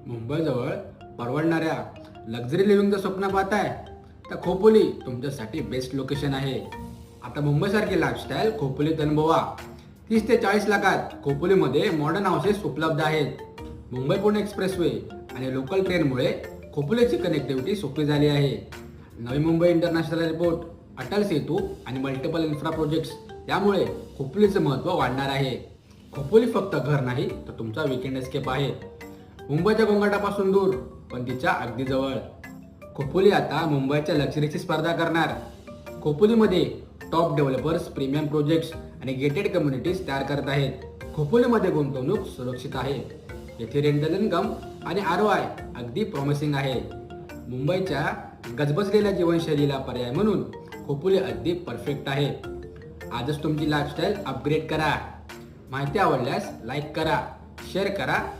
मुंबईजवळ परवडणाऱ्या लक्झरी लिव्हिंगचं स्वप्न पाहताय तर खोपोली तुमच्यासाठी बेस्ट लोकेशन आहे. आता मुंबईसारखी लाईफस्टाईल खोपोलीत अनुभवा. 30 ते 40 लाखात खोपोलीमध्ये मॉडर्न हाऊसेस उपलब्ध आहेत. मुंबई पुणे एक्सप्रेसवे आणि लोकल ट्रेनमुळे खोपोलीची कनेक्टिव्हिटी सोपी झाली आहे. नवी मुंबई इंटरनॅशनल एअरपोर्ट, अटल सेतू आणि मल्टिपल इन्फ्रा प्रोजेक्ट्स यामुळे खोपोलीचं महत्त्व वाढणार आहे. खोपोली फक्त घर नाही तर तुमचा विकेंड एस्केप आहे. मुंबईच्या गोंगाटापासून दूर पण तिच्या अगदी जवळ. खोपोली आता मुंबईच्या लक्झरीची स्पर्धा करणार. खोपोलीमध्ये टॉप डेव्हलपर्स प्रीमियम प्रोजेक्ट्स आणि गेटेड कम्युनिटीज तयार करत आहेत. खोपोलीमध्ये गुंतवणूक सुरक्षित आहे. येथे रेंटल इन्कम आणि ROI अगदी प्रॉमिसिंग आहे. मुंबईच्या गजबजलेल्या जीवनशैलीला पर्याय म्हणून खोपोली अगदी परफेक्ट आहे. आजच तुमची लाईफस्टाईल अपग्रेड करा. माहिती आवडल्यास लाईक करा, शेअर करा.